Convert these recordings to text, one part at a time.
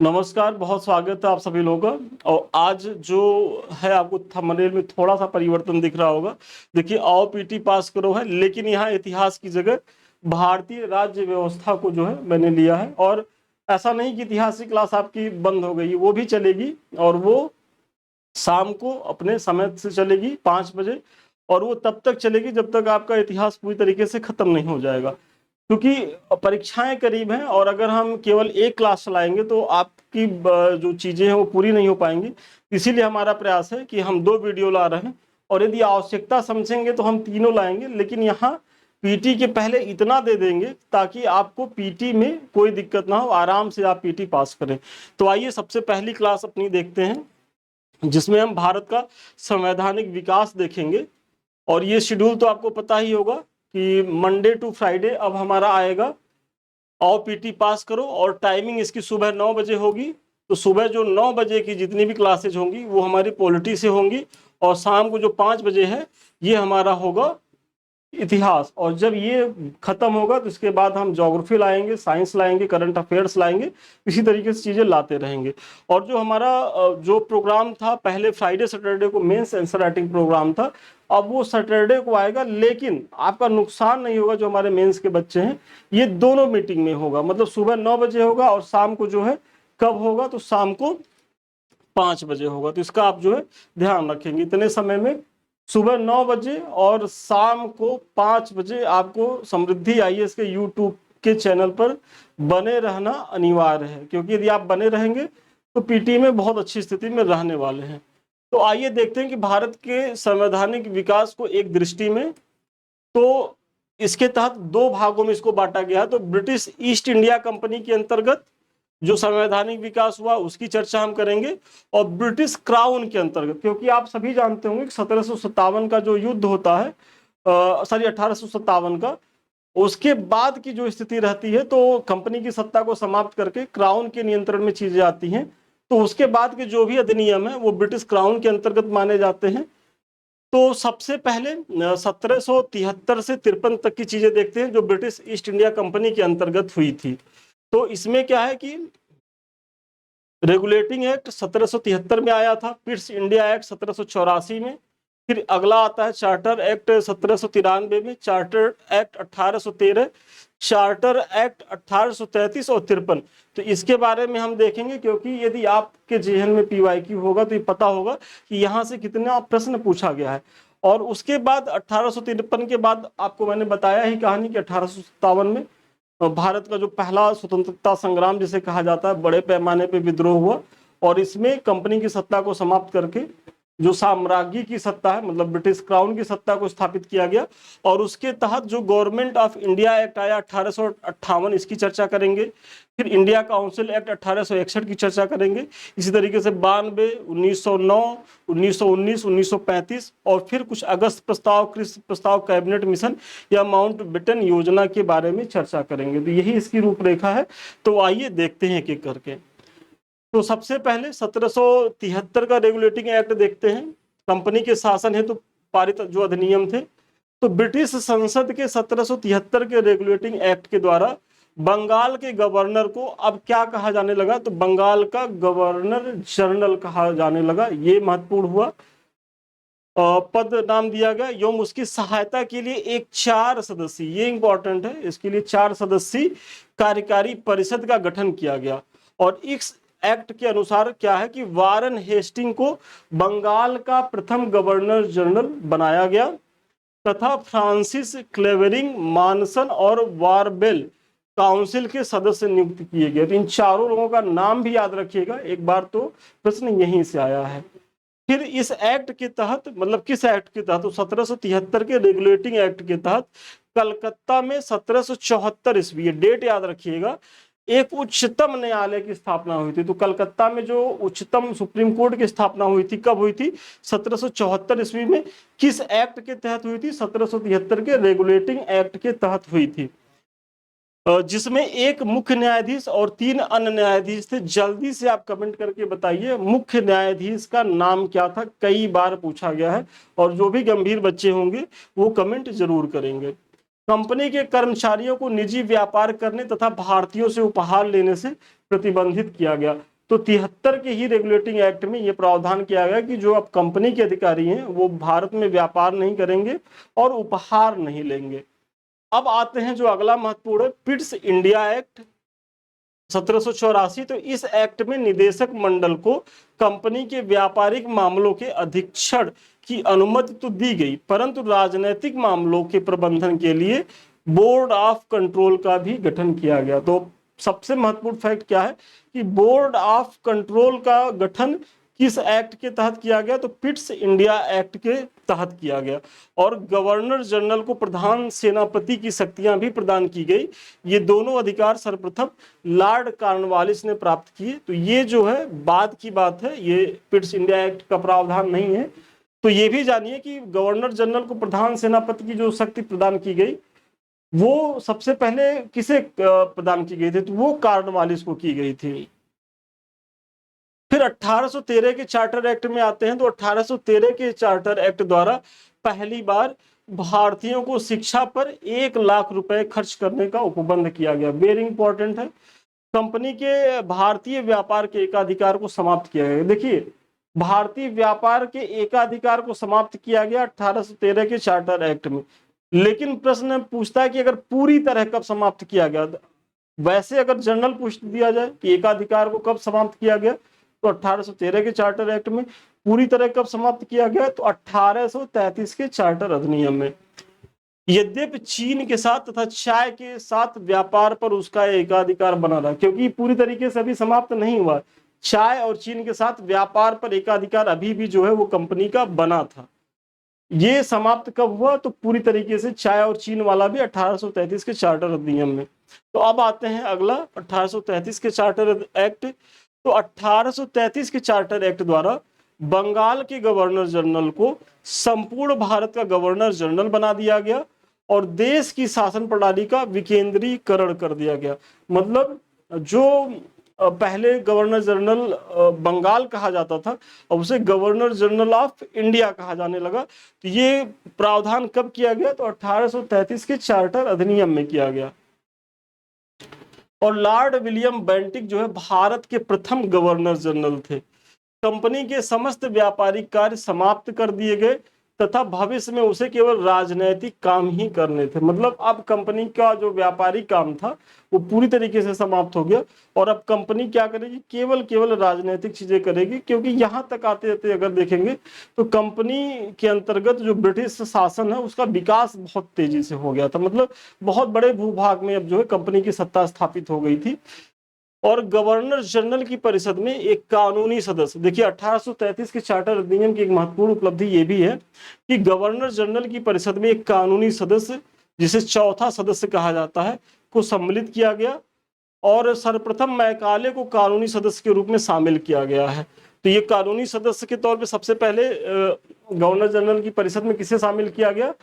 नमस्कार, बहुत स्वागत है आप सभी लोगों का। और आज जो है आपको थंबनेल में थोड़ा सा परिवर्तन दिख रहा होगा। देखिए, आओ पीटी पास करो है, लेकिन यहाँ इतिहास की जगह भारतीय राज्य व्यवस्था को जो है मैंने लिया है। और ऐसा नहीं कि इतिहास की क्लास आपकी बंद हो गई, वो भी चलेगी और वो शाम को अपने समय से चलेगी 5 बजे। और वो तब तक चलेगी जब तक आपका इतिहास पूरी तरीके से खत्म नहीं हो जाएगा, क्योंकि परीक्षाएं करीब हैं। और अगर हम केवल एक क्लास चलाएंगे तो आपकी जो चीजें हैं वो पूरी नहीं हो पाएंगी। इसीलिए हमारा प्रयास है कि हम 2 वीडियो ला रहे हैं, और यदि आवश्यकता समझेंगे तो हम तीनों लाएंगे। लेकिन यहाँ पीटी के पहले इतना दे देंगे ताकि आपको पीटी में कोई दिक्कत ना हो, आराम से आप पीटी पास करें। तो आइए सबसे पहली क्लास अपनी देखते हैं, जिसमें हम भारत का संवैधानिक विकास देखेंगे। और ये शेड्यूल तो आपको पता ही होगा कि मंडे टू फ्राइडे अब हमारा आएगा आओ पीटी पास करो। और टाइमिंग इसकी सुबह 9 बजे होगी। तो सुबह जो 9 बजे की जितनी भी क्लासेज होंगी वो हमारी पॉलिटी से होंगी, और शाम को जो 5 बजे है ये हमारा होगा इतिहास। और जब ये खत्म होगा तो इसके बाद हम ज्योग्राफी लाएंगे, साइंस लाएंगे, करंट अफेयर्स लाएंगे, इसी तरीके से चीजें लाते रहेंगे। और जो हमारा जो प्रोग्राम था पहले फ्राइडे सैटरडे को मेंस आंसर राइटिंग प्रोग्राम था, अब वो सैटरडे को आएगा। लेकिन आपका नुकसान नहीं होगा, जो हमारे मेंस के बच्चे हैं ये दोनों मीटिंग में होगा। मतलब सुबह 9 बजे होगा और शाम को जो है कब होगा, तो शाम को 5 बजे होगा। तो इसका आप जो है ध्यान रखेंगे, इतने समय में सुबह 9 बजे और शाम को 5 बजे आपको समृद्धि आईएएस के यूट्यूब के चैनल पर बने रहना अनिवार्य है, क्योंकि यदि आप बने रहेंगे तो पीटी में बहुत अच्छी स्थिति में रहने वाले हैं। तो आइए देखते हैं कि भारत के संवैधानिक विकास को एक दृष्टि में, तो इसके तहत 2 भागों में इसको बांटा गया है। तो ब्रिटिश ईस्ट इंडिया कंपनी के अंतर्गत जो संवैधानिक विकास हुआ उसकी चर्चा हम करेंगे, और ब्रिटिश क्राउन के अंतर्गत, क्योंकि आप सभी जानते होंगे कि 1757 का जो युद्ध होता है, सॉरी 1857 का, उसके बाद की जो स्थिति रहती है तो कंपनी की सत्ता को समाप्त करके क्राउन के नियंत्रण में चीजें आती हैं। तो उसके बाद के जो भी अधिनियम है वो ब्रिटिश क्राउन के अंतर्गत माने जाते हैं। तो सबसे पहले 1773 से 53 तक की चीजें देखते हैं जो ब्रिटिश ईस्ट इंडिया कंपनी के अंतर्गत हुई थी। तो इसमें क्या है कि रेगुलेटिंग एक्ट 1773 में आया था, पिट्स इंडिया एक्ट 1784 में, फिर अगला आता है चार्टर एक्ट 1793 में, चार्टर एक्ट 1813, चार्टर एक्ट 1833 और 53। तो इसके बारे में हम देखेंगे, क्योंकि यदि आपके जेएन में पीवाईक्यू होगा तो ये पता होगा कि यहाँ से कितना प्रश्न पूछा गया है। और उसके बाद 1853 के बाद आपको मैंने बताया ही कहानी कि 1857 में भारत का जो पहला स्वतंत्रता संग्राम जिसे कहा जाता है, बड़े पैमाने पे विद्रोह हुआ, और इसमें कंपनी की सत्ता को समाप्त करके जो साम्राज्य की सत्ता है, मतलब ब्रिटिश क्राउन की सत्ता को स्थापित किया गया। और उसके तहत जो गवर्नमेंट ऑफ इंडिया एक्ट आया 1858, इसकी चर्चा करेंगे। फिर इंडिया काउंसिल एक्ट 1861 की चर्चा करेंगे। इसी तरीके से 92, 1909, 1919, 1935, और फिर कुछ अगस्त प्रस्ताव, क्रिस प्रस्ताव, कैबिनेट मिशन या माउंट बेटन योजना के बारे में चर्चा करेंगे। तो यही इसकी रूपरेखा है। तो आइए देखते हैं एक एक करके। तो सबसे पहले 1773 का रेगुलेटिंग एक्ट देखते हैं, कंपनी के शासन हेतु पारित जो अधिनियम थे। तो ब्रिटिश संसद के 1773 के रेगुलेटिंग एक्ट के द्वारा बंगाल के गवर्नर को अब क्या कहा जाने लगा, तो बंगाल का गवर्नर जनरल कहा जाने लगा। ये महत्वपूर्ण हुआ। पद नाम दिया गया एवं उसकी सहायता के लिए एक 4 सदस्यीय, ये इंपॉर्टेंट है, इसके लिए 4 सदस्यीय कार्यकारी परिषद का गठन किया गया। और इस एक्ट के अनुसार क्या है कि वारन हेस्टिंग को बंगाल का प्रथम गवर्नर जनरल बनाया गया, तथा फ्रांसिस क्लेवेरिंग, मानसन और वारबेल काउंसिल के सदस्य नियुक्त किए गए। तो इन चारों लोगों का नाम भी याद रखिएगा एक बार, तो प्रश्न यहीं से आया है। फिर इस एक्ट के तहत, मतलब किस एक्ट के तहत, तो 1773 के रेगुलेटिंग एक्ट के तहत कलकत्ता में 1774 ईस्वी, डेट याद रखिएगा, एक उच्चतम न्यायालय की स्थापना हुई थी। तो कलकत्ता में जो उच्चतम सुप्रीम कोर्ट की स्थापना हुई थी, कब हुई थी, 1774 ईस्वी में। किस एक्ट के तहत हुई थी, 1773 के रेगुलेटिंग एक्ट के तहत हुई थी, जिसमें एक मुख्य न्यायाधीश और 3 अन्य न्यायाधीश थे। जल्दी से आप कमेंट करके बताइए मुख्य न्यायाधीश का नाम क्या था, कई बार पूछा गया है, और जो भी गंभीर बच्चे होंगे वो कमेंट जरूर करेंगे। कंपनी के कर्मचारियों को निजी व्यापार करने तथा भारतीयों से उपहार लेने से प्रतिबंधित किया गया। तो 73 के ही रेगुलेटिंग एक्ट में ये प्रावधान किया गया कि जो अब कंपनी के अधिकारी हैं वो भारत में व्यापार नहीं करेंगे और उपहार नहीं लेंगे। अब आते हैं जो अगला महत्वपूर्ण है, पिट्स इंडिया एक्ट 1784। तो इस एक्ट में निदेशक मंडल को कंपनी के व्यापारिक मामलों के अधीक्षण की अनुमति तो दी गई, परंतु राजनीतिक मामलों के प्रबंधन के लिए बोर्ड ऑफ कंट्रोल का भी गठन किया गया। तो सबसे महत्वपूर्ण फैक्ट क्या है कि बोर्ड ऑफ कंट्रोल का गठन किस एक्ट के तहत किया गया, तो पिट्स इंडिया एक्ट के तहत किया गया। और गवर्नर जनरल को प्रधान सेनापति की शक्तियां भी प्रदान की गई। ये दोनों अधिकार सर्वप्रथम लॉर्ड कॉर्नवालिस ने प्राप्त किए। तो ये जो है बाद की बात है, ये पिट्स इंडिया एक्ट का प्रावधान नहीं है। तो ये भी जानिए कि गवर्नर जनरल को प्रधान सेनापति की जो शक्ति प्रदान की गई वो सबसे पहले किसे प्रदान की गई थी, तो वो कॉर्नवालिस को की गई थी। फिर 1813 के चार्टर एक्ट में आते हैं। तो 1813 के चार्टर एक्ट द्वारा पहली बार भारतीयों को शिक्षा पर 1 लाख रुपए खर्च करने का उपबंध किया गया। वेरी इंपॉर्टेंट है। कंपनी के भारतीय व्यापार के एकाधिकार को समाप्त किया गया। देखिए, भारतीय व्यापार के एकाधिकार को समाप्त किया गया 1813 के चार्टर एक्ट में। लेकिन प्रश्न पूछता है कि अगर पूरी तरह कब समाप्त किया गया। वैसे अगर जनरल पूछ दिया जाए कि एकाधिकार को कब समाप्त किया गया, तो 1813 के चार्टर एक्ट में। पूरी तरह कब समाप्त किया गया, तो 1833 के चार्टर अधिनियम में। यद्यपि चीन के साथ तथा चाय के साथ व्यापार पर उसका एकाधिकार बना रहा, क्योंकि पूरी तरीके से अभी समाप्त नहीं हुआ। चाय और चीन के साथ व्यापार पर एकाधिकार अभी भी जो है वो कंपनी का बना था। ये समाप्त कब हुआ, तो पूरी तरीके से चाय और चीन वाला भी 1833 के चार्टर अधिनियम में। तो अब आते हैं अगला 1833 के चार्टर एक्ट। तो 1833 के चार्टर एक्ट द्वारा बंगाल के गवर्नर जनरल को संपूर्ण भारत का गवर्नर जनरल बना दिया गया और देश की शासन प्रणाली का विकेंद्रीकरण कर दिया गया। मतलब जो पहले गवर्नर जनरल बंगाल कहा जाता था, अब उसे गवर्नर जनरल ऑफ इंडिया कहा जाने लगा। तो ये प्रावधान कब किया गया, तो 1833 के चार्टर अधिनियम में किया गया। और लॉर्ड विलियम बेंटिक जो है भारत के प्रथम गवर्नर जनरल थे। कंपनी के समस्त व्यापारिक कार्य समाप्त कर दिए गए तथा भविष्य में उसे केवल राजनैतिक काम ही करने थे। मतलब अब कंपनी का जो व्यापारिक काम था वो पूरी तरीके से समाप्त हो गया और अब कंपनी क्या करेगी, केवल राजनीतिक चीजें करेगी। क्योंकि यहाँ तक आते आते अगर देखेंगे तो कंपनी के अंतर्गत जो ब्रिटिश शासन है उसका विकास बहुत तेजी से हो गया था। मतलब बहुत बड़े भूभाग में अब जो है कंपनी की सत्ता स्थापित हो गई थी। और गवर्नर जनरल की परिषद में एक कानूनी सदस्य, देखिए 1833 के चार्टर अधिनियम की एक महत्वपूर्ण उपलब्धि ये भी है कि गवर्नर जनरल की परिषद में एक कानूनी सदस्य, जिसे चौथा सदस्य कहा जाता है, को सम्मिलित किया गया और सर्वप्रथम मैकाले को कानूनी सदस्य के रूप में शामिल किया गया है। तो ये कानूनी सदस्य के तौर पे सबसे पहले गवर्नर जनरल की परिषद में किसे शामिल किया गया,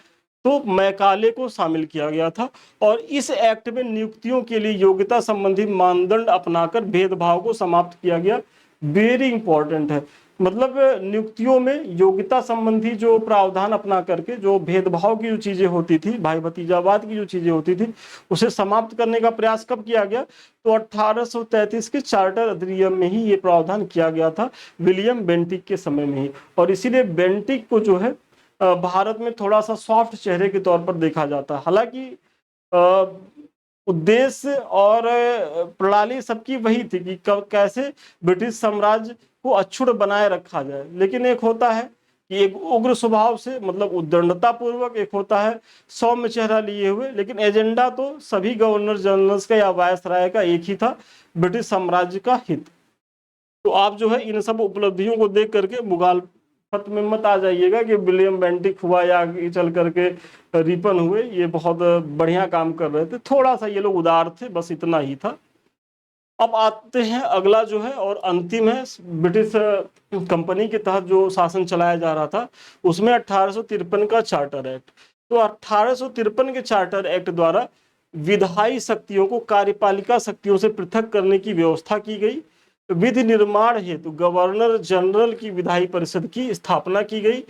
तो मैकाले को शामिल किया गया था। और इस एक्ट में नियुक्तियों के लिए योग्यता संबंधी मानदंड अपनाकर भेदभाव को समाप्त किया गया। वेरी इंपॉर्टेंट है। मतलब नियुक्तियों में योग्यता संबंधी जो प्रावधान अपना करके जो भेदभाव की जो चीजें होती थी, भाई भतीजावाद की जो चीजें होती थी, उसे समाप्त करने का प्रयास कब किया गया, तो 1833 के चार्टर अधिनियम में ही ये प्रावधान किया गया था, विलियम बेंटिक के समय में ही। और इसीलिए बेंटिक को जो है भारत में थोड़ा सा सॉफ्ट चेहरे के तौर पर देखा जाता है। हालांकि उद्देश्य और प्रणाली सबकी वही थी कि कैसे ब्रिटिश साम्राज्य को अक्षुण्ण बनाए रखा जाए। लेकिन एक होता है कि एक उग्र स्वभाव से, मतलब उद्दंडता पूर्वक, एक होता है सौम्य चेहरा लिए हुए। लेकिन एजेंडा तो सभी गवर्नर जनरल्स का या वायसराय का एक ही था, ब्रिटिश साम्राज्य का हित। तो आप जो है इन सब उपलब्धियों को देख करके मुगाल पत में मत आ जाइएगा कि विलियम बेंटिक हुआ या चल करके रिपन हुए, ये बहुत बढ़िया काम कर रहे थे। थोड़ा सा ये लोग उदार थे, बस इतना ही था। अब आते हैं अगला जो है और अंतिम है, ब्रिटिश कंपनी के तहत जो शासन चलाया जा रहा था उसमें 1853 का चार्टर एक्ट। तो 1853 के चार्टर एक्ट द्वारा विधायी शक्तियों को कार्यपालिका शक्तियों से पृथक करने की व्यवस्था की गई। विधि निर्माण हेतु गवर्नर जनरल की विधायी परिषद की स्थापना की गई,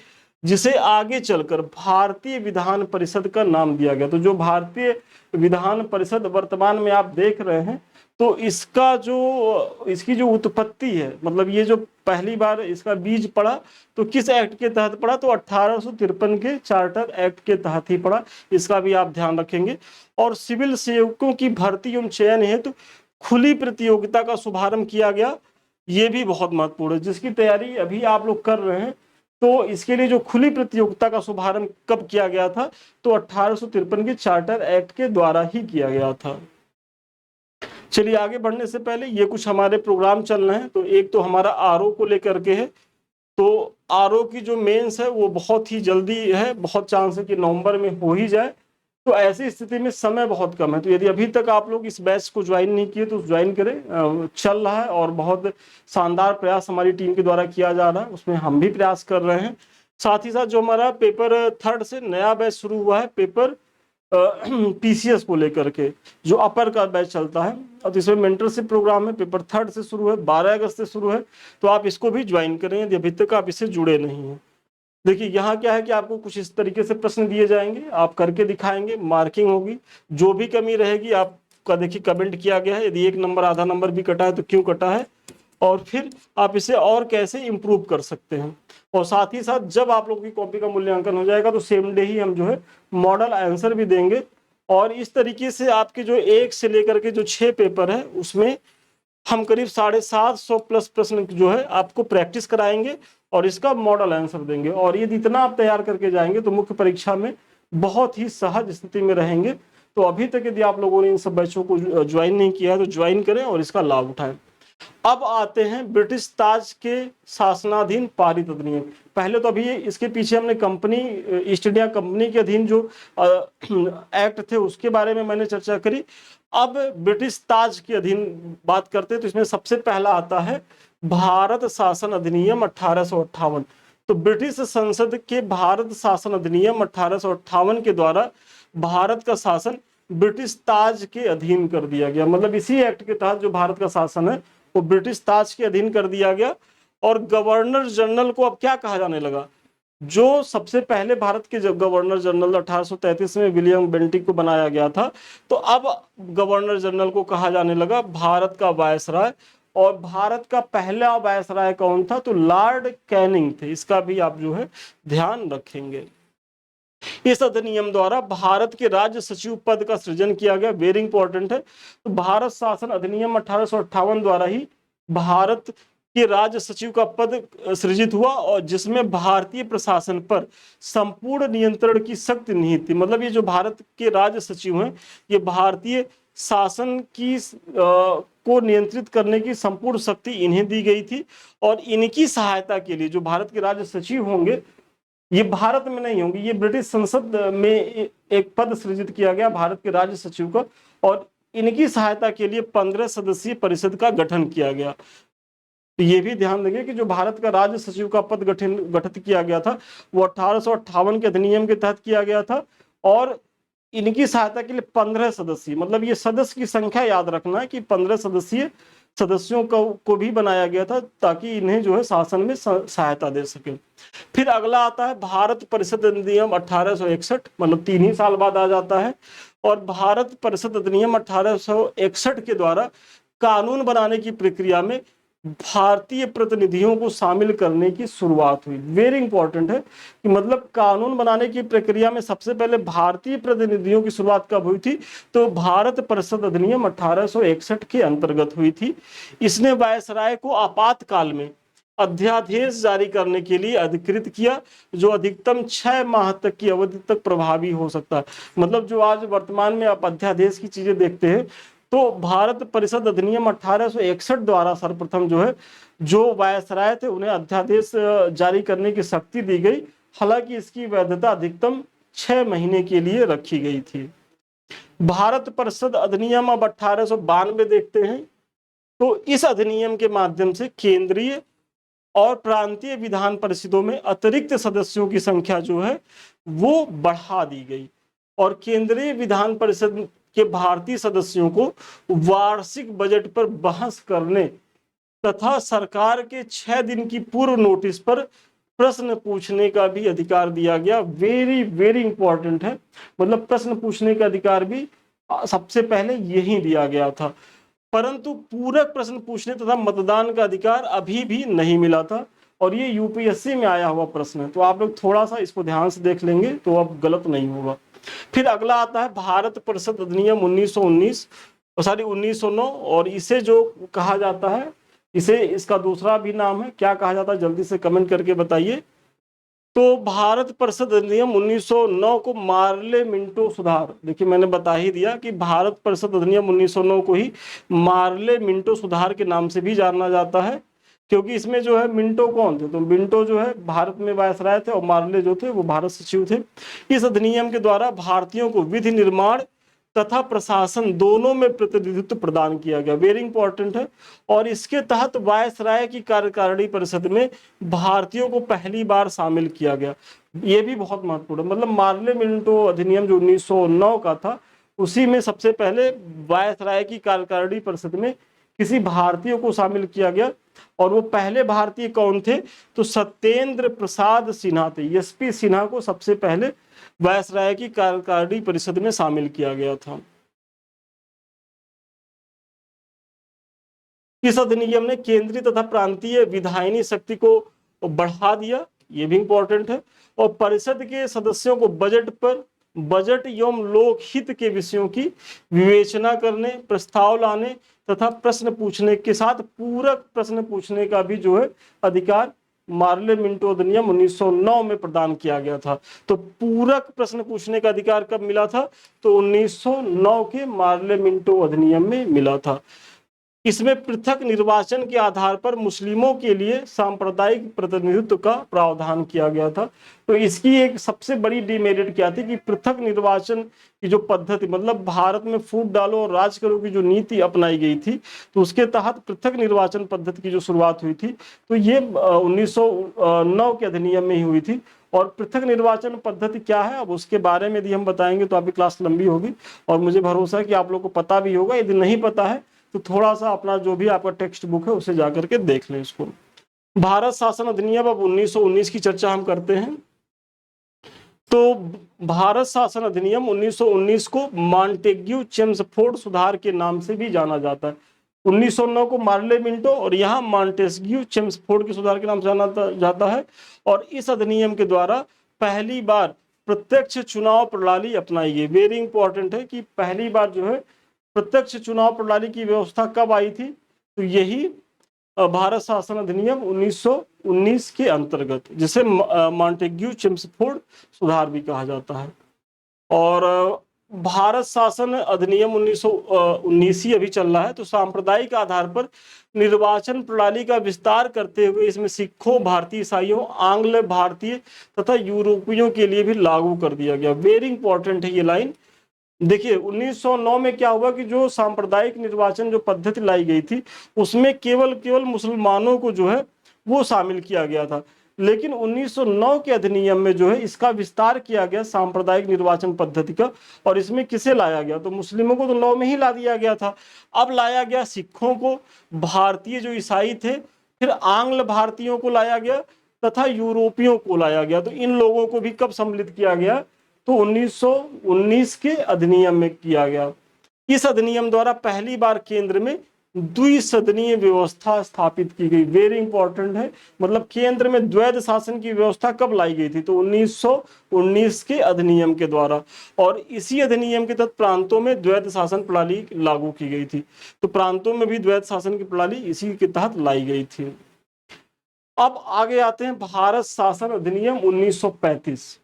जिसे आगे चलकर भारतीय विधान परिषद का नाम दिया गया। तो जो भारतीय विधान परिषद वर्तमान में आप देख रहे हैं, तो इसकी जो उत्पत्ति है, मतलब ये जो पहली बार इसका बीज पड़ा तो किस एक्ट के तहत पड़ा, तो 1853 के चार्टर एक्ट के तहत ही पड़ा। इसका भी आप ध्यान रखेंगे। और सिविल सेवकों की भर्ती एवं चयन हेतु खुली प्रतियोगिता का शुभारंभ किया गया, ये भी बहुत महत्वपूर्ण है, जिसकी तैयारी अभी आप लोग कर रहे हैं। तो इसके लिए जो खुली प्रतियोगिता का शुभारंभ कब किया गया था, तो 1853 के चार्टर एक्ट के द्वारा ही किया गया था। चलिए आगे बढ़ने से पहले ये कुछ हमारे प्रोग्राम चल रहे हैं। तो एक तो हमारा आरओ को लेकर के है, तो आरओ की जो मेंस है वो बहुत ही जल्दी है, बहुत चांस है कि नवंबर में हो ही जाए। तो ऐसी स्थिति में समय बहुत कम है, तो यदि अभी तक आप लोग इस बैच को ज्वाइन नहीं किए तो ज्वाइन करें। चल रहा है और बहुत शानदार प्रयास हमारी टीम के द्वारा किया जा रहा है, उसमें हम भी प्रयास कर रहे हैं। साथ ही साथ जो हमारा पेपर 3 से नया बैच शुरू हुआ है, पेपर पीसीएस को लेकर के, जो अपर का बैच चलता है, और इसमें मेंटरशिप प्रोग्राम है, पेपर 3 से शुरू है, 12 अगस्त से शुरू है। तो आप इसको भी ज्वाइन करें यदि अभी तक आप इससे जुड़े नहीं हैं। देखिए यहाँ क्या है कि आपको कुछ इस तरीके से प्रश्न दिए जाएंगे, आप करके दिखाएंगे, मार्किंग होगी, जो भी कमी रहेगी आपका देखिए कमेंट किया गया है, यदि 1 नंबर आधा नंबर भी कटा है तो क्यों कटा है, और फिर आप इसे और कैसे इम्प्रूव कर सकते हैं। और साथ ही साथ जब आप लोगों की कॉपी का मूल्यांकन हो जाएगा तो सेम डे ही हम जो है मॉडल आंसर भी देंगे। और इस तरीके से आपके जो 1 से लेकर के जो 6 पेपर है उसमें हम करीब 750 प्लस प्रश्न जो है आपको प्रैक्टिस कराएंगे और इसका मॉडल आंसर देंगे। और ये इतना आप तैयार करके जाएंगे तो मुख्य परीक्षा में बहुत ही सहज स्थिति में रहेंगे। तो अभी तक यदि आप लोगों ने इन सब बैचों को ज्वाइन नहीं किया है तो ज्वाइन करें और इसका लाभ उठाएं। अब आते हैं ब्रिटिश ताज के शासनाधीन पारित अधिनियम। पहले तो अभी इसके पीछे हमने कंपनी ईस्ट इंडिया कंपनी के अधीन जो एक्ट थे उसके बारे में मैंने चर्चा करी। अब ब्रिटिश ताज के अधीन बात करते हैं तो इसमें सबसे पहला आता है भारत शासन अधिनियम 1858। तो ब्रिटिश संसद के भारत शासन अधिनियम 1858 के द्वारा भारत का शासन ब्रिटिश ताज के अधीन कर दिया गया। मतलब इसी एक्ट के तहत जो भारत का शासन है वो ब्रिटिश ताज के अधीन कर दिया गया। और गवर्नर जनरल को अब क्या कहा जाने लगा, जो सबसे पहले भारत के जब गवर्नर जनरल 1833 में विलियम बेंटिक को बनाया गया था, तो अब गवर्नर जनरल को कहा जाने लगा भारत का वायसराय। और भारत का पहला वायसराय कौन था, तो लॉर्ड कैनिंग थे। इसका भी आप जो है ध्यान रखेंगे। इस अधिनियम द्वारा भारत के राज्य सचिव पद का सृजन किया गया, वेरी इंपॉर्टेंट है। तो भारत शासन अधिनियम 1858 द्वारा ही भारत के राज्य सचिव का पद सृजित हुआ, और जिसमें भारतीय प्रशासन पर संपूर्ण नियंत्रण की शक्ति निहित थी। मतलब ये जो भारत के राज्य सचिव हैं ये भारतीय शासन की को नियंत्रित करने की संपूर्ण शक्ति इन्हें दी गई थी। और इनकी सहायता के लिए जो भारत के राज्य सचिव होंगे ये भारत में नहीं होंगे, ये ब्रिटिश संसद में एक पद सृजित किया गया भारत के राज्य सचिव का, और इनकी सहायता के लिए 15 सदस्यीय परिषद का गठन किया गया। तो ये भी ध्यान देंगे कि जो भारत का राज्य सचिव का पद गठित किया गया था वो 1858 के अधिनियम के तहत किया गया था। और इनकी सहायता के लिए 15 सदस्य, मतलब ये सदस्य की संख्या याद रखना है कि 15 सदस्यीय सदस्यों को भी बनाया गया था ताकि इन्हें जो है शासन में सहायता दे सके। फिर अगला आता है भारत परिषद अधिनियम 1861, मतलब 3 ही साल बाद आ जाता है। और भारत परिषद अधिनियम 1861 के द्वारा कानून बनाने की प्रक्रिया में भारतीय प्रतिनिधियों को शामिल करने की शुरुआत हुई। वेरी इंपॉर्टेंट है कि मतलब कानून बनाने की प्रक्रिया में सबसे पहले भारतीय प्रतिनिधियों की शुरुआत कब हुई थी, तो भारत परिषद अधिनियम 1861 के अंतर्गत हुई थी। इसने वायसराय को आपातकाल में अध्यादेश जारी करने के लिए अधिकृत किया, जो अधिकतम 6 माह तक की अवधि तक प्रभावी हो सकता है। मतलब जो आज वर्तमान में आप अध्यादेश की चीजें देखते हैं, तो भारत परिषद अधिनियम 1861 द्वारा सर्वप्रथम जो है जो वायसराय थे उन्हें अध्यादेश जारी करने की शक्ति दी गई। हालांकि इसकी वैधता अधिकतम 6 महीने के लिए रखी गई थी। भारत परिषद अधिनियम अब 1892 देखते हैं। तो इस अधिनियम के माध्यम से केंद्रीय और प्रांतीय विधान परिषदों में अतिरिक्त सदस्यों की संख्या जो है वो बढ़ा दी गई, और केंद्रीय विधान परिषद के भारतीय सदस्यों को वार्षिक बजट पर बहस करने तथा सरकार के 6 दिन की पूर्व नोटिस पर प्रश्न पूछने का भी अधिकार दिया गया। वेरी वेरी इंपॉर्टेंट है, मतलब प्रश्न पूछने का अधिकार भी सबसे पहले यही दिया गया था। परंतु पूरक प्रश्न पूछने तथा मतदान का अधिकार अभी भी नहीं मिला था, और ये यूपीएससी में आया हुआ प्रश्न है। तो आप लोग थोड़ा सा इसको ध्यान से देख लेंगे तो अब गलत नहीं होगा। फिर अगला आता है भारत परिषद अधिनियम 1919, सॉरी 1909, और इसे जो कहा जाता है, इसे इसका दूसरा भी नाम है, क्या कहा जाता है जल्दी से कमेंट करके बताइए। तो भारत परिषद अधिनियम 1909 को मार्ले मिंटो सुधार, देखिए मैंने बता ही दिया कि भारत परिषद अधिनियम 1909 को ही मार्ले मिंटो सुधार के नाम से भी जाना जाता है, क्योंकि इसमें जो है मिंटो कौन थे, तो मिंटो जो है भारत में वायसराय थे और मार्ले जो थे वो भारत सचिव थे। इस अधिनियम के द्वारा भारतीयों को विधि निर्माण तथा प्रशासन दोनों में प्रतिनिधित्व प्रदान किया गया, वेरी इंपॉर्टेंट है। और इसके तहत वायसराय की कार्यकारिणी परिषद में भारतीयों को पहली बार शामिल किया गया, ये भी बहुत महत्वपूर्ण है। मतलब मार्ले मिंटो अधिनियम जो 1909 का था, उसी में सबसे पहले वायसराय की कार्यकारिणी परिषद में किसी भारतीय को शामिल किया गया, और वो पहले भारतीय कौन थे, तो सत्येंद्र प्रसाद सिन्हा थे। एसपी सिन्हा को सबसे पहले वायसराय की कार्यकारिणी परिषद में शामिल किया गया था। इस अधिनियम ने केंद्रीय तथा प्रांतीय विधायिनी शक्ति को बढ़ा दिया, ये भी इंपॉर्टेंट है। और परिषद के सदस्यों को बजट एवं लोकहित के विषयों की विवेचना करने, प्रस्ताव लाने तथा प्रश्न पूछने के साथ पूरक प्रश्न पूछने का भी जो है अधिकार मार्ले मिंटो अधिनियम 1909 में प्रदान किया गया था। तो पूरक प्रश्न पूछने का अधिकार कब मिला था, तो 1909 के मार्ले मिंटो अधिनियम में मिला था। इसमें पृथक निर्वाचन के आधार पर मुस्लिमों के लिए सांप्रदायिक प्रतिनिधित्व का प्रावधान किया गया था। तो इसकी एक सबसे बड़ी डिमेरिट क्या थी कि पृथक निर्वाचन की जो पद्धति, मतलब भारत में फूट डालो और राज करो की जो नीति अपनाई गई थी, तो उसके तहत पृथक निर्वाचन पद्धति की जो शुरुआत हुई थी, तो ये 1909 के अधिनियम में ही हुई थी। और पृथक निर्वाचन पद्धति क्या है, अब उसके बारे में यदि हम बताएंगे तो आपकी क्लास लंबी होगी, और मुझे भरोसा है कि आप लोग को पता भी होगा। यदि नहीं पता है तो थोड़ा सा अपना जो भी आपका टेक्स्ट बुक है उसे जाकर के देख लें इसको। भारत शासन अधिनियम अब 1919 की चर्चा हम करते हैं। तो भारत शासन अधिनियम 1919 को मॉन्टेग्यू चेम्सफोर्ड सुधार के नाम से भी जाना जाता है। 1909 को मार्ले मिंटो और यहाँ मॉन्टेग्यू चेम्सफोर्ड के सुधार के नाम से जाना जाता है। और इस अधिनियम के द्वारा पहली बार प्रत्यक्ष चुनाव प्रणाली अपनाई गई, वेरी इंपॉर्टेंट है कि पहली बार जो है प्रत्यक्ष चुनाव प्रणाली की व्यवस्था कब आई थी, तो यही भारत शासन अधिनियम 1919 के अंतर्गत, जिसे मॉन्टेग्यू चेम्सफोर्ड सुधार भी कहा जाता है। और भारत शासन अधिनियम 1919 ही अभी चल रहा है। तो सांप्रदायिक आधार पर निर्वाचन प्रणाली का विस्तार करते हुए इसमें सिखों, भारतीय ईसाइयों, आंग्ल भारतीय तथा यूरोपियों के लिए भी लागू कर दिया गया, वेरी इंपॉर्टेंट है ये लाइन। देखिए 1909 में क्या हुआ कि जो सांप्रदायिक निर्वाचन जो पद्धति लाई गई थी, उसमें केवल मुसलमानों को जो है वो शामिल किया गया था। लेकिन 1909 के अधिनियम में जो है इसका विस्तार किया गया सांप्रदायिक निर्वाचन पद्धति का, और इसमें किसे लाया गया, तो मुस्लिमों को तो 9 में ही ला दिया गया था, अब लाया गया सिखों को, भारतीय जो ईसाई थे, फिर आंग्ल भारतीयों को लाया गया तथा यूरोपियों को लाया गया। तो इन लोगों को भी कब सम्मिलित किया गया, तो 1919 के अधिनियम में किया गया। इस अधिनियम द्वारा पहली बार केंद्र में द्विसदनीय व्यवस्था स्थापित की गई, वेरी इंपॉर्टेंट है। मतलब केंद्र में द्वैध शासन की व्यवस्था कब लाई गई थी, तो 1919 के अधिनियम के द्वारा। और इसी अधिनियम के तहत प्रांतों में द्वैध शासन प्रणाली लागू की गई थी। तो प्रांतों में भी द्वैध शासन की प्रणाली इसी के तहत लाई गई थी। अब आगे आते हैं भारत शासन अधिनियम 1935।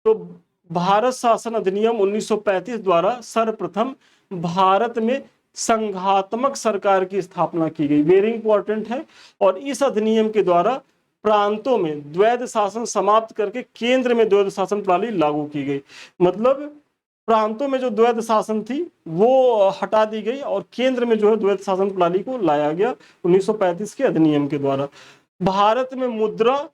तो भारत शासन अधिनियम 1935 द्वारा सर्वप्रथम भारत में संघात्मक सरकार की स्थापना की गई, वेरी इंपॉर्टेंट है। और इस अधिनियम के द्वारा प्रांतों में द्वैध शासन समाप्त करके केंद्र में द्वैध शासन प्रणाली लागू की गई। मतलब प्रांतों में जो द्वैध शासन थी वो हटा दी गई और केंद्र में जो है द्वैध शासन प्रणाली को लाया गया 1935 के अधिनियम के द्वारा। भारत में मुद्रा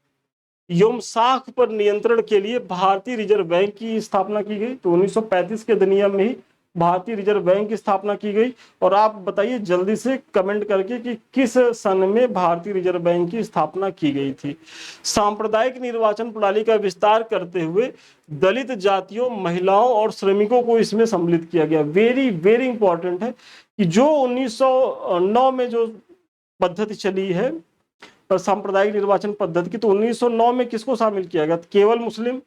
एवं साख पर नियंत्रण के लिए भारतीय रिजर्व बैंक की स्थापना की गई। तो 1935 के अधिनियम में ही भारतीय रिजर्व बैंक की स्थापना की गई। और आप बताइए जल्दी से कमेंट करके कि किस सन में भारतीय रिजर्व बैंक की स्थापना की गई थी। सांप्रदायिक निर्वाचन प्रणाली का विस्तार करते हुए दलित जातियों, महिलाओं और श्रमिकों को इसमें सम्मिलित किया गया, वेरी वेरी इंपॉर्टेंट है कि जो 1909 में जो पद्धति चली है सांप्रदायिक निर्वाचन पद्धति की, तो 1909 में किसको शामिल किया गया? केवल मुस्लिम।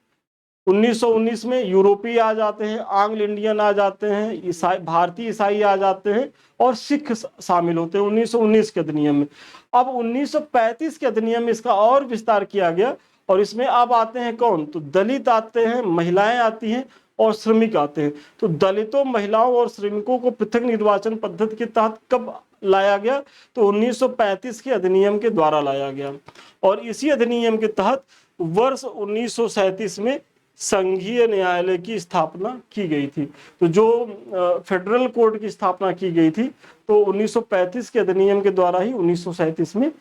1919 में यूरोपीय आ जाते हैं, आंग्ल इंडियन आ जाते हैं, ईसाई, भारतीय ईसाई आ जाते हैं और सिख शामिल होते हैं 1919 के अधिनियम में। अब 1935 के अधिनियम में इसका और विस्तार किया गया और इसमें अब आते हैं कौन? तो दलित आते हैं, महिलाएं आती हैं और श्रमिक आते हैं। तो दलितों, महिलाओं और श्रमिकों को पृथक निर्वाचन पद्धति के तहत कब लाया गया? तो 1935 के अधिनियम के द्वारा लाया गया और इसी अधिनियम के तहत वर्ष 1937 में संघीय न्यायालय की स्थापना की गई थी। तो जो फेडरल कोर्ट की स्थापना की गई थी तो 1935 के अधिनियम के द्वारा ही 1937 में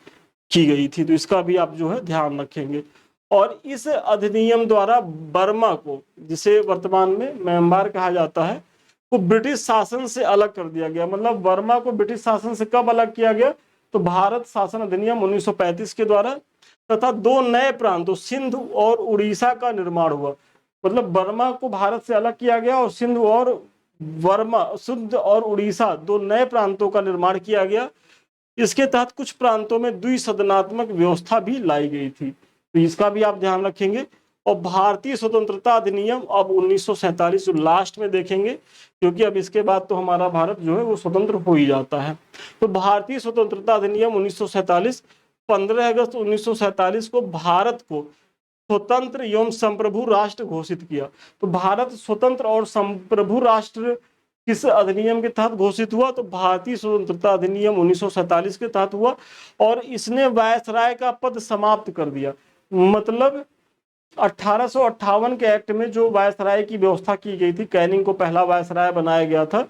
की गई थी। तो इसका भी आप जो है ध्यान रखेंगे। और इस अधिनियम द्वारा बर्मा को, जिसे वर्तमान में म्यांमार कहा जाता है, को ब्रिटिश शासन से अलग कर दिया गया। मतलब बर्मा को ब्रिटिश शासन से कब अलग किया गया? तो भारत शासन अधिनियम 1935 के द्वारा, तथा दो नए प्रांतों सिंध और उड़ीसा का निर्माण हुआ। मतलब बर्मा को भारत से अलग किया गया और सिंध और उड़ीसा दो नए प्रांतों का निर्माण किया गया। इसके तहत कुछ प्रांतों में द्विसदनात्मक व्यवस्था भी लाई गई थी। तो इसका भी आप ध्यान रखेंगे। और भारतीय स्वतंत्रता अधिनियम अब 1947 जो लास्ट में देखेंगे, क्योंकि अब इसके बाद तो हमारा भारत जो है वो स्वतंत्र हो ही जाता है। तो भारतीय स्वतंत्रता अधिनियम 1947, 15 अगस्त 1947 को भारत को स्वतंत्र एवं संप्रभु राष्ट्र घोषित किया। तो भारत स्वतंत्र और संप्रभु राष्ट्र किस अधिनियम के तहत घोषित हुआ? तो भारतीय स्वतंत्रता अधिनियम 1947 के तहत हुआ। और इसने वायसराय का पद समाप्त कर दिया। मतलब 1858 के एक्ट में जो वायसराय की व्यवस्था की गई थी, कैनिंग को पहला वायसराय बनाया गया था।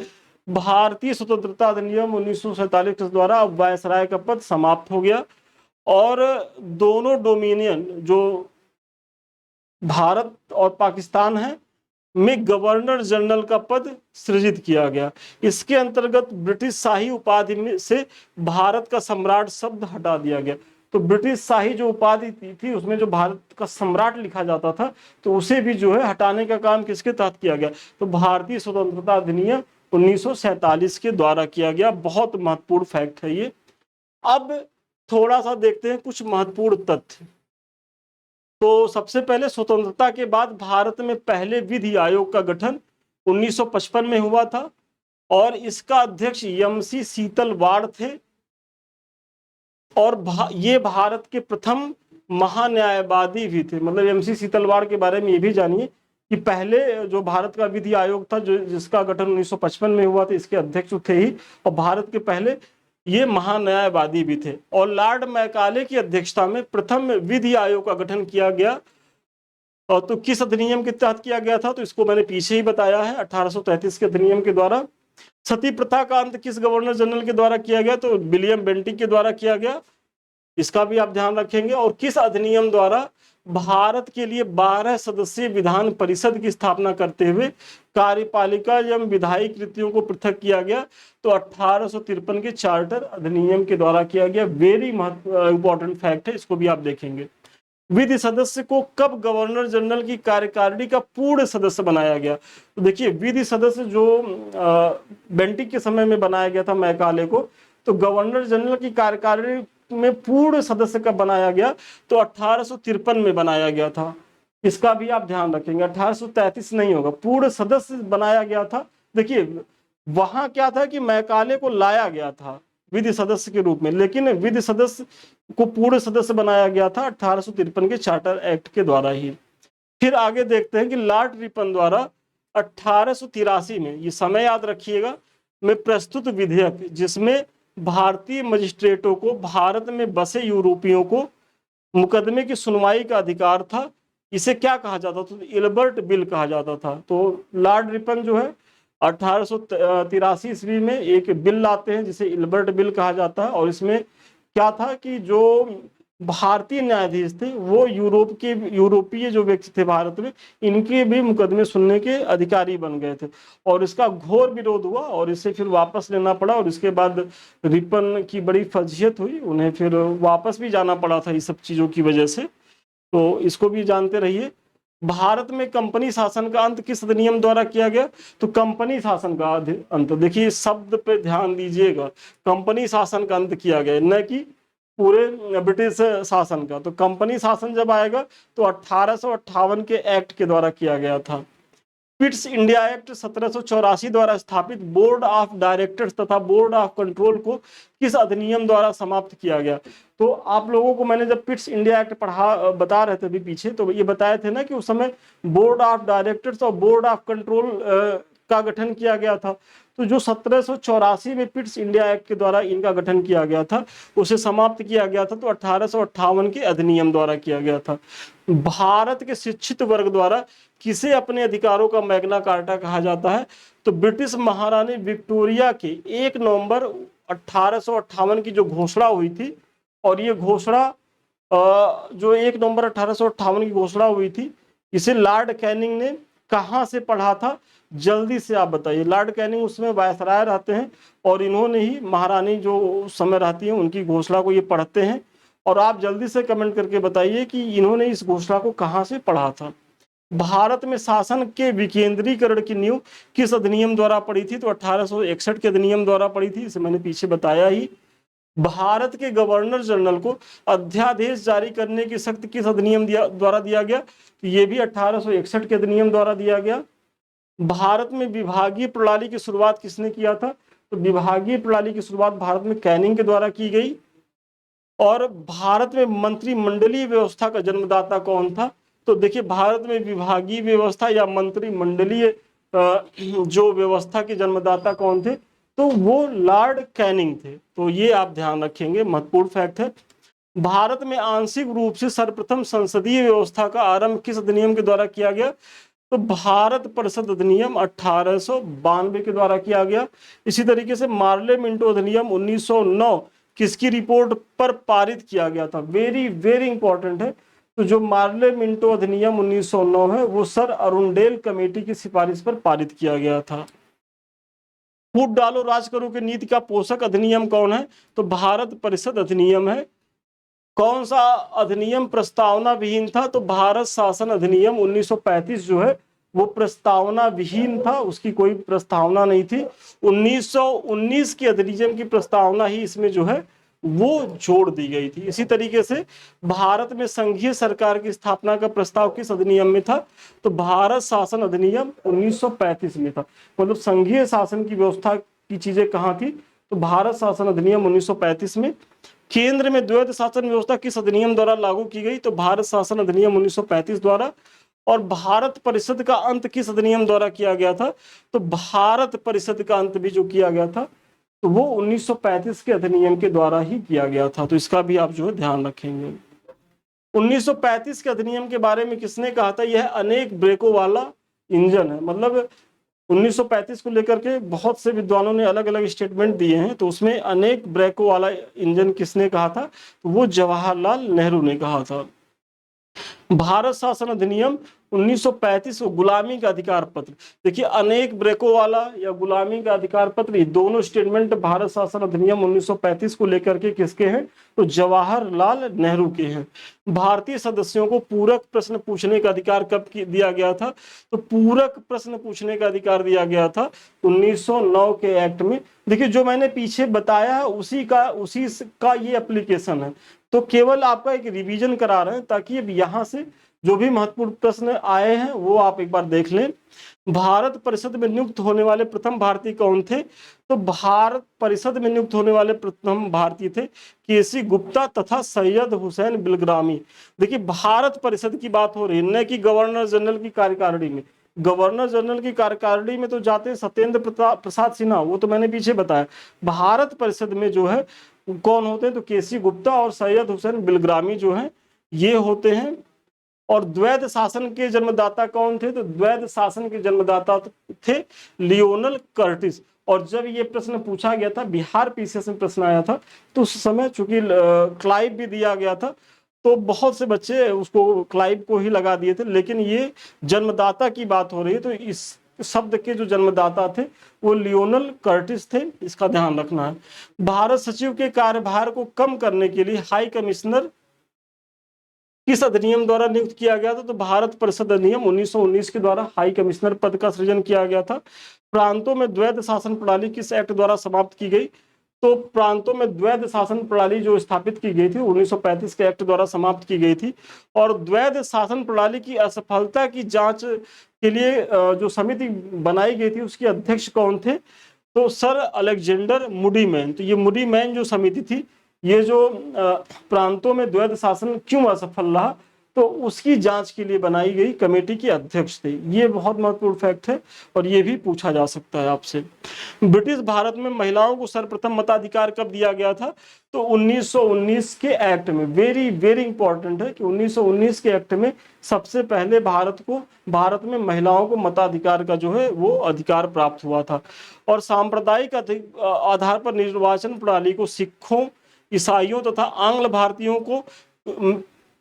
भारतीय स्वतंत्रता अधिनियम 1947 के द्वारा अब वायसराय का पद समाप्त हो गया और दोनों डोमिनियन जो भारत और पाकिस्तान है में गवर्नर जनरल का पद सृजित किया गया। इसके अंतर्गत ब्रिटिश शाही उपाधि में से भारत का सम्राट शब्द हटा दिया गया। तो ब्रिटिश शाही जो उपाधि थी उसमें जो भारत का सम्राट लिखा जाता था, तो उसे भी जो है हटाने का काम किसके तहत किया गया? तो भारतीय स्वतंत्रता अधिनियम 1947 के द्वारा किया गया। बहुत महत्वपूर्ण फैक्ट है ये। अब थोड़ा सा देखते हैं कुछ महत्वपूर्ण तथ्य। तो सबसे पहले स्वतंत्रता के बाद भारत में पहले विधि आयोग का गठन 1955 में हुआ था और इसका अध्यक्ष एमसी सीतलवाड़ थे। और ये भारत के प्रथम महान्यायवादी भी थे। मतलब एमसी सीतलवाड़ के बारे में ये भी जानिए कि पहले जो भारत का विधि आयोग था जो जिसका गठन 1955 में हुआ था, इसके अध्यक्ष थे ही और भारत के पहले ये महान्यायवादी भी थे। और लॉर्ड मैकाले की अध्यक्षता में प्रथम विधि आयोग का गठन किया गया। और तो किस अधिनियम के तहत किया गया था? तो इसको मैंने पीछे ही बताया है, 1833 के अधिनियम के द्वारा। सती प्रथा का अंत किस गवर्नर जनरल के द्वारा किया गया? तो विलियम बेंटिक के द्वारा किया गया। इसका भी आप ध्यान रखेंगे। और किस अधिनियम द्वारा भारत के लिए 12 सदस्यीय विधान परिषद की स्थापना करते हुए कार्यपालिका एवं विधायी कृतियों को पृथक किया गया? तो 1853 के चार्टर अधिनियम के द्वारा किया गया। वेरी इंपॉर्टेंट फैक्ट है, इसको भी आप देखेंगे। विधि सदस्य को कब गवर्नर जनरल की कार्यकारिणी का पूर्ण सदस्य बनाया गया? तो देखिए, विधि सदस्य जो बेंटिक के समय में बनाया गया था मैकाले को, तो गवर्नर जनरल की कार्यकारिणी में पूर्ण सदस्य कब बनाया गया? तो 1853 में बनाया गया था। इसका भी आप ध्यान रखेंगे, 1833 नहीं होगा, पूर्ण सदस्य बनाया गया था। देखिए वहां क्या था कि मैकाले को लाया गया था विधि सदस्य के रूप में, लेकिन विधि सदस्य को पूर्ण सदस्य बनाया गया था 1853 के चार्टर एक्ट के द्वारा ही। फिर आगे देखते हैं कि लॉर्ड रिपन द्वारा 1883 में, ये समय याद रखिएगा, में प्रस्तुत विधेयक जिसमें भारतीय मजिस्ट्रेटों को भारत में बसे यूरोपियों को मुकदमे की सुनवाई का अधिकार था, इसे क्या कहा जाता था? तो इल्बर्ट बिल कहा जाता था। तो लॉर्ड रिपन जो है 1883 ईस्वी में एक बिल लाते हैं जिसे इल्बर्ट बिल कहा जाता है। और इसमें क्या था कि जो भारतीय न्यायाधीश थे वो यूरोपीय जो व्यक्ति थे भारत में, इनके भी मुकदमे सुनने के अधिकारी बन गए थे। और इसका घोर विरोध हुआ और इसे फिर वापस लेना पड़ा। और इसके बाद रिपन की बड़ी फजीहत हुई, उन्हें फिर वापस भी जाना पड़ा था इस सब चीज़ों की वजह से। तो इसको भी जानते रहिए। भारत में कंपनी शासन का अंत किस अधिनियम द्वारा किया गया? तो कंपनी शासन का अंत, देखिए इस शब्द पे ध्यान दीजिएगा, कंपनी शासन का अंत किया गया, न कि पूरे ब्रिटिश शासन का। तो कंपनी शासन जब आएगा तो 1858 के एक्ट के द्वारा किया गया था। पिट्स इंडिया एक्ट 1784 द्वारा स्थापित बोर्ड ऑफ डायरेक्टर्स तथा बोर्ड ऑफ कंट्रोल को किस अधिनियम द्वारा समाप्त किया गया? तो आप लोगों को मैंने जब पिट्स इंडिया एक्ट पढ़ा बता रहे थे अभी पीछे, तो ये बताए थे ना कि उस समय बोर्ड ऑफ डायरेक्टर्स और बोर्ड ऑफ कंट्रोल का गठन किया गया था। तो जो 1784 में पिट्स इंडिया एक्ट के द्वारा इनका गठन किया गया था, उसे समाप्त किया गया था तो 1858 के अधिनियम द्वारा किया गया था। भारत के शिक्षित वर्ग द्वारा किसे अपने अधिकारों का मैग्ना कार्टा कहा जाता है? तो ब्रिटिश महारानी विक्टोरिया के 1 नवंबर 1858 की जो घोषणा हुई थी, और ये घोषणा जो 1 नवंबर 1858 की घोषणा हुई थी, इसे लॉर्ड कैनिंग ने कहां से पढ़ा था? जल्दी से आप बताइए। लॉर्ड कैनिंग उसमें वायसराय रहते हैं और इन्होंने ही, महारानी जो उस समय रहती हैं, उनकी घोषणा को ये पढ़ते हैं। और आप जल्दी से कमेंट करके बताइए कि इन्होंने इस घोषणा को कहां से पढ़ा था। भारत में शासन के विकेंद्रीकरण की नींव किस अधिनियम द्वारा पड़ी थी? तो 1861 के अधिनियम द्वारा पड़ी थी, इसे मैंने पीछे बताया ही। भारत के गवर्नर जनरल को अध्यादेश जारी करने की शक्ति किस अधिनियम द्वारा दिया गया? तो ये भी 1861 के अधिनियम द्वारा दिया गया। भारत में विभागीय प्रणाली की शुरुआत किसने किया था? तो विभागीय प्रणाली की शुरुआत भारत में कैनिंग के द्वारा की गई। और भारत में मंत्रिमंडलीय व्यवस्था का जन्मदाता कौन था? तो देखिए, भारत में विभागीय व्यवस्था या मंत्रिमंडलीय जो व्यवस्था के जन्मदाता कौन थे? तो वो लॉर्ड कैनिंग थे। तो ये आप ध्यान रखेंगे, महत्वपूर्ण फैक्ट है। भारत में आंशिक रूप से सर्वप्रथम संसदीय व्यवस्था का आरंभ किस अधिनियम के द्वारा किया गया? तो भारत परिषद अधिनियम 1892 के द्वारा किया गया। इसी तरीके से मार्ले मिंटो अधिनियम 1909 किसकी रिपोर्ट पर पारित किया गया था? वेरी वेरी इंपॉर्टेंट है। तो जो मार्ले मिंटो अधिनियम 1909 है, वो सर अरुणडेल कमेटी की सिफारिश पर पारित किया गया था। फूट डालो राज करो की नीति का पोषक अधिनियम कौन है? तो भारत परिषद अधिनियम है। कौन सा अधिनियम प्रस्तावना विहीन था? तो भारत शासन अधिनियम 1935 जो है वो प्रस्तावना विहीन था, उसकी कोई प्रस्तावना नहीं थी। 1919 के अधिनियम की प्रस्तावना ही इसमें जो है वो जोड़ दी गई थी। इसी तरीके से भारत में संघीय सरकार की स्थापना का प्रस्ताव किस अधिनियम में था? तो भारत शासन अधिनियम 1935 में था। मतलब संघीय शासन की व्यवस्था की चीजें कहाँ थी? तो भारत शासन अधिनियम 1935 में। केंद्र में द्वैध शासन व्यवस्था किस अधिनियम द्वारा लागू की गई? तो भारत शासन अधिनियम 1935 द्वारा। और भारत परिषद का अंत किस अधिनियम द्वारा किया गया था? तो भारत परिषद का अंत भी जो किया गया था, तो वो 1935 के अधिनियम के द्वारा ही किया गया था। तो इसका भी आप जो है ध्यान रखेंगे। 1935 के अधिनियम के बारे में किसने कहा था? यह अनेक ब्रेकों वाला इंजन है। मतलब 1935 को लेकर के बहुत से विद्वानों ने अलग अलग स्टेटमेंट दिए हैं, तो उसमें अनेक ब्रेकों वाला इंजन किसने कहा था? तो वो जवाहरलाल नेहरू ने कहा था। भारत शासन अधिनियम 1935 गुलामी का अधिकार पत्र। देखिए, अनेक ब्रेकों वाला या गुलामी का अधिकार पत्र, ये दोनों स्टेटमेंट भारत शासन अधिनियम 1935 को लेकर के किसके हैं? तो जवाहरलाल नेहरू के हैं। भारतीय सदस्यों को पूरक प्रश्न पूछने का अधिकार कब दिया गया था? तो पूरक प्रश्न पूछने का अधिकार दिया गया था 1909 के एक्ट में। देखिए, जो मैंने पीछे बताया है उसी का ये एप्लीकेशन है। तो केवल आपका एक रिवीजन करा रहे हैं ताकि अब यहाँ से जो भी महत्वपूर्ण प्रश्न आए हैं वो आप एक बार देख लें। भारत परिषद में नियुक्त होने वाले प्रथम भारतीय कौन थे? तो भारत परिषद में नियुक्त होने वाले प्रथम भारतीय थे केसी गुप्ता तथा सैयद हुसैन बिलग्रामी। देखिए, भारत परिषद की बात हो रही है, न कि गवर्नर जनरल की कार्यकारिणी में। गवर्नर जनरल की कार्यकारिणी में तो जाते हैं सत्येंद्र प्रसाद सिन्हा, वो तो मैंने पीछे बताया। भारत परिषद में जो है कौन होते हैं? तो केसी गुप्ता और सैयद हुसैन बिलग्रामी जो हैं ये होते हैं। और द्वैध शासन के जन्मदाता कौन थे? तो द्वैध शासन के जन्मदाता थे लियोनल कर्टिस। और जब ये प्रश्न पूछा गया था, बिहार पीसीएस में प्रश्न आया था, तो उस समय चूंकि क्लाइव भी दिया गया था, तो बहुत से बच्चे उसको क्लाइव को ही लगा दिए थे। लेकिन ये जन्मदाता की बात हो रही है, तो इस शब्द के जो जन्मदाता थे वो लियोनल कर्टिस थे, इसका ध्यान रखना है। भारत सचिव के कार्यभार को कम करने के लिए हाई कमिश्नर किस अधिनियम द्वारा नियुक्त किया गया था? तो भारत परिषद अधिनियम 1919 के द्वारा हाई कमिश्नर पद का सृजन किया गया था। प्रांतों में द्वैध शासन प्रणाली किस एक्ट द्वारा समाप्त की गई? तो प्रांतों में द्वैध शासन प्रणाली जो स्थापित की गई थी 1935 के एक्ट द्वारा समाप्त की गई थी। और द्वैध शासन प्रणाली की असफलता की जांच के लिए जो समिति बनाई गई थी उसके अध्यक्ष कौन थे? तो सर अलेक्जेंडर मूडीमैन। तो ये मूडीमैन जो समिति थी, ये जो प्रांतों में द्वैध शासन क्यों असफल रहा, तो उसकी जांच के लिए बनाई गई कमेटी के अध्यक्ष थे। ये बहुत महत्वपूर्ण फैक्ट है और ये भी पूछा जा सकता है आपसे। ब्रिटिश भारत में महिलाओं को सर्वप्रथम मताधिकार कब दिया गया था? तो 1919 के एक्ट में। वेरी वेरी इंपॉर्टेंट है कि 1919 के एक्ट में सबसे पहले भारत में महिलाओं को मताधिकार का जो है वो अधिकार प्राप्त हुआ था। और सांप्रदायिक आधार पर निर्वाचन प्रणाली को सिखों, ईसाइयों तथा आंग्ल भारतीयों को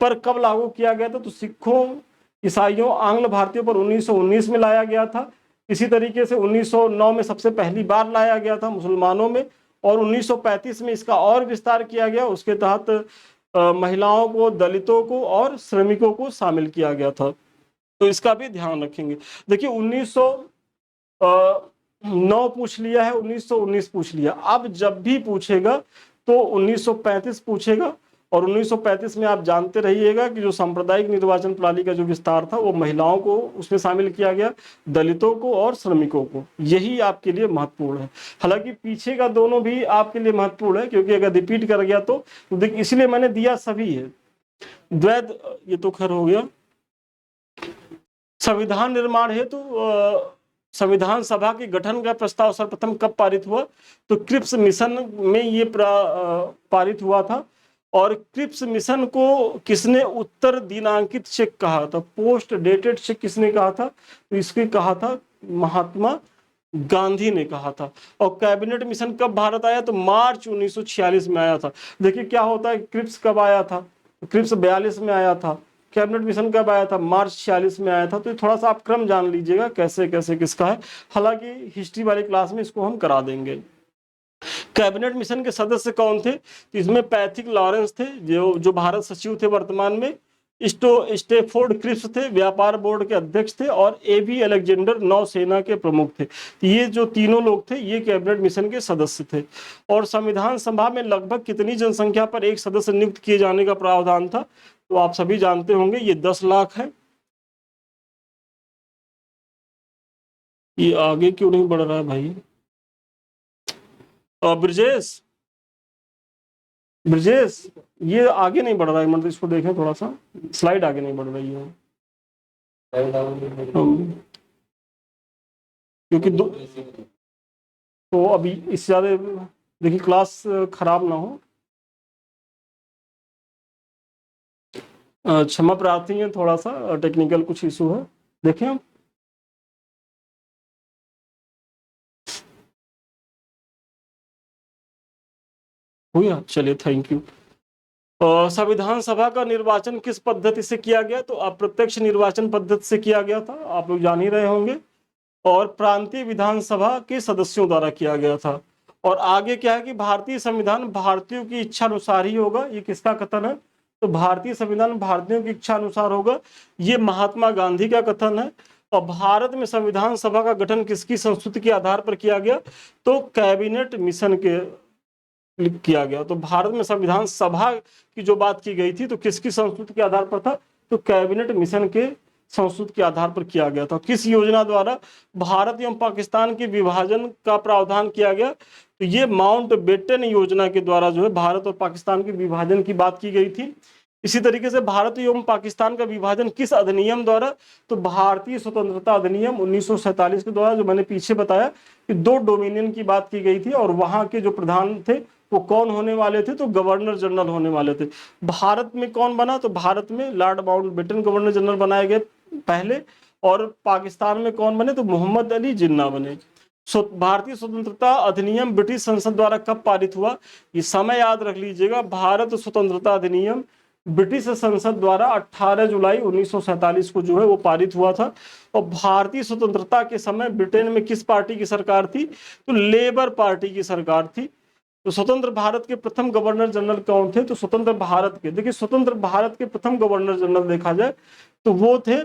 पर कब लागू किया गया था? तो सिखों, ईसाइयों, आंग्ल भारतीयों पर 1919 में लाया गया था। इसी तरीके से 1909 में सबसे पहली बार लाया गया था मुसलमानों में, और 1935 में इसका और विस्तार किया गया। उसके तहत महिलाओं को, दलितों को और श्रमिकों को शामिल किया गया था। तो इसका भी ध्यान रखेंगे। देखिए 1909 पूछ लिया है, 1919 पूछ लिया। अब जब भी पूछेगा तो 1935 पूछेगा, और 1935 में आप जानते रहिएगा कि जो सांप्रदायिक निर्वाचन प्रणाली का जो विस्तार था वो महिलाओं को उसमें शामिल किया गया, दलितों को और श्रमिकों को। यही आपके लिए महत्वपूर्ण है। हालांकि पीछे का दोनों भी आपके लिए महत्वपूर्ण है, क्योंकि अगर रिपीट कर गया तो देख, इसलिए मैंने दिया सभी है। द्वैध, ये तो खैर हो गया। संविधान निर्माण हेतु संविधान सभा के गठन का प्रस्ताव सर्वप्रथम कब पारित हुआ? तो क्रिप्स मिशन में ये पारित हुआ था। और क्रिप्स मिशन को किसने उत्तर दिनांकित चेक कहा था? पोस्ट डेटेड चेक किसने कहा था? तो इसके कहा था महात्मा गांधी ने कहा था। और कैबिनेट मिशन कब भारत आया? तो मार्च 1946 में आया था। देखिए क्या होता है, क्रिप्स कब आया था? क्रिप्स 42 में आया था। कैबिनेट मिशन कब आया था? मार्च 46 में आया था। तो थोड़ा सा आप क्रम जान लीजिएगा कैसे कैसे किसका है। हालांकि हिस्ट्री वाली क्लास में इसको हम करा देंगे। कैबिनेट मिशन के सदस्य कौन थे? तो इसमें पैथिक लॉरेंस थे, जो भारत सचिव थे वर्तमान में। स्टेफोर्ड क्रिप्स थे, व्यापार बोर्ड के अध्यक्ष थे। और एबी अलेक्जेंडर नौसेना के प्रमुख थे। तो ये जो तीनों लोग थे ये कैबिनेट मिशन के सदस्य थे। और संविधान सभा में लगभग कितनी जनसंख्या पर एक सदस्य नियुक्त किए जाने का प्रावधान था? तो आप सभी जानते होंगे ये 10 लाख है। ये आगे क्यों नहीं बढ़ रहा है भाई? ब्रजेश, ब्रजेश, ये आगे नहीं बढ़ रहा है, मतलब इसको देखें थोड़ा सा, स्लाइड आगे नहीं बढ़ रही है। क्योंकि तो अभी इससे ज्यादा देखिए क्लास खराब ना हो। क्षमा प्रार्थी है, थोड़ा सा टेक्निकल कुछ इशू है। देखें हम, हो गया, चलिए थैंक यू। संविधान सभा का निर्वाचन किस पद्धति से किया गया? तो अप्रत्यक्ष निर्वाचन पद्धति से किया गया था, आप लोग जान ही रहे होंगे। और प्रांतीय विधानसभा के सदस्यों द्वारा किया गया था। और आगे क्या है कि भारतीय संविधान भारतीयों की इच्छा अनुसार ही होगा। ये किसका कथन है? तो भारतीय संविधान भारतीयों की इच्छा अनुसार होगा, ये महात्मा गांधी का कथन है। और भारत में संविधान सभा का गठन किसकी संस्तुति के आधार पर किया गया? तो कैबिनेट मिशन के किया गया। तो भारत में संविधान सभा की जो बात की गई थी तो किसकी संस्तुति के आधार पर था? तो कैबिनेट मिशन के संस्तुति के आधार पर किया गया था। किस योजना द्वारा भारत एवं पाकिस्तान के विभाजन का प्रावधान किया गया? तो ये माउंटबेटन योजना के द्वारा जो है भारत और पाकिस्तान के विभाजन की बात की गई थी। इसी तरीके से भारत एवं पाकिस्तान का विभाजन किस अधिनियम द्वारा? तो भारतीय स्वतंत्रता अधिनियम 1947 के द्वारा, जो मैंने पीछे बताया कि 2 डोमिनियन की बात की गई थी और वहां के जो प्रधान थे वो कौन होने वाले थे? तो गवर्नर जनरल होने वाले थे। भारत में कौन बना? तो भारत में लॉर्ड माउंटबेटन गवर्नर जनरल बनाए गए पहले। और पाकिस्तान में कौन बने? तो मोहम्मद अली जिन्ना बने। भारतीय स्वतंत्रता अधिनियम ब्रिटिश संसद द्वारा कब पारित हुआ? ये समय याद रख लीजिएगा। भारत स्वतंत्रता अधिनियम ब्रिटिश संसद द्वारा 18 जुलाई 1947 को जो है वो पारित हुआ था। और भारतीय स्वतंत्रता के समय ब्रिटेन में किस पार्टी की सरकार थी? तो लेबर पार्टी की सरकार थी। तो स्वतंत्र भारत के प्रथम गवर्नर जनरल कौन थे? तो स्वतंत्र भारत के, देखिए स्वतंत्र भारत के प्रथम गवर्नर जनरल देखा जाए तो वो थे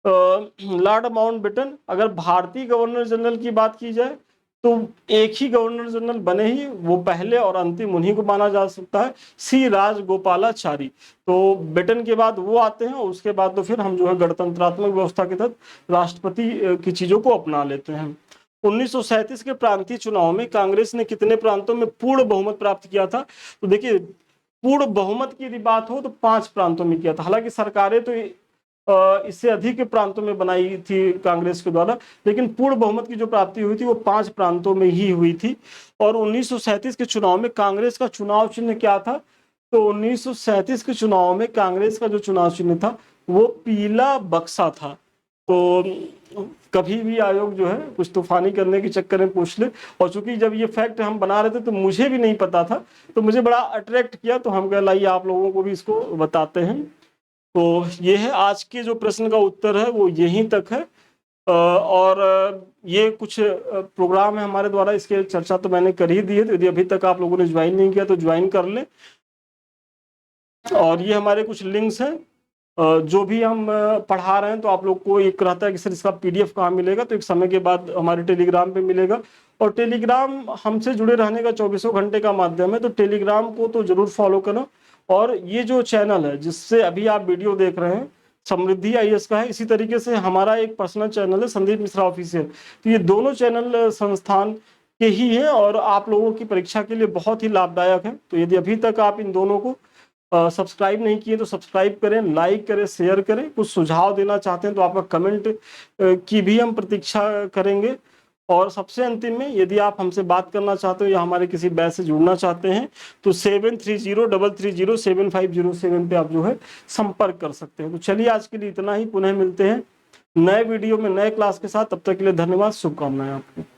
लॉर्ड माउंटबेटन। अगर भारतीय गवर्नर जनरल की बात की जाए तो एक ही गवर्नर जनरल बने ही, वो पहले और अंतिम उन्हीं को माना जा सकता है, सी राजगोपालाचारी। तो बेटन के बाद वो आते हैं और उसके बाद तो फिर हम जो है गणतंत्रात्मक व्यवस्था के तहत राष्ट्रपति की चीजों को अपना लेते हैं। 1937 के प्रांतीय चुनाव में कांग्रेस ने कितने प्रांतों में पूर्ण बहुमत प्राप्त किया था? तो देखिए पूर्ण बहुमत की यदि बात हो तो 5 प्रांतों में किया था। हालांकि सरकारें तो इससे अधिक प्रांतों में बनाई थी कांग्रेस के द्वारा, लेकिन पूर्ण बहुमत की जो प्राप्ति हुई थी वो 5 प्रांतों में ही हुई थी। और 1937 के चुनाव में कांग्रेस का चुनाव चिन्ह क्या था? तो 1937 के चुनाव में कांग्रेस का जो चुनाव चिन्ह था वो पीला बक्सा था। तो कभी भी आयोग जो है कुछ तूफानी करने के चक्कर में पूछ ले, और चूंकि जब ये फैक्ट हम बना रहे थे तो मुझे भी नहीं पता था, तो मुझे बड़ा अट्रैक्ट किया, तो हम कह लाइए आप लोगों को भी इसको बताते हैं। तो ये है आज के जो प्रश्न का उत्तर है वो यहीं तक है। और ये कुछ प्रोग्राम है हमारे द्वारा, इसके चर्चा तो मैंने कर ही दी है, तो यदि अभी तक आप लोगों ने ज्वाइन नहीं किया तो ज्वाइन कर लें। और ये हमारे कुछ लिंक्स हैं जो भी हम पढ़ा रहे हैं, तो आप लोग को एक रहता है कि सर इसका PDF कहाँ मिलेगा, तो एक समय के बाद हमारे टेलीग्राम पे मिलेगा। और टेलीग्राम हमसे जुड़े रहने का 24 घंटे का माध्यम है, तो टेलीग्राम को तो जरूर फॉलो करो। और ये जो चैनल है जिससे अभी आप वीडियो देख रहे हैं समृद्धि IAS का है, इसी तरीके से हमारा एक पर्सनल चैनल है संदीप मिश्रा ऑफिशियल। तो ये दोनों चैनल संस्थान के ही है और आप लोगों की परीक्षा के लिए बहुत ही लाभदायक है। तो यदि अभी तक आप इन दोनों को सब्सक्राइब नहीं किए तो सब्सक्राइब करें, लाइक करें, शेयर करें। कुछ सुझाव देना चाहते हैं तो आपका कमेंट की भी हम प्रतीक्षा करेंगे। और सबसे अंतिम में यदि आप हमसे बात करना चाहते हो या हमारे किसी बैच से जुड़ना चाहते हैं तो 7303075007 पे आप जो है संपर्क कर सकते हैं। तो चलिए आज के लिए इतना ही, पुनः मिलते हैं नए वीडियो में नए क्लास के साथ। तब तक के लिए धन्यवाद, शुभकामनाएं आपको।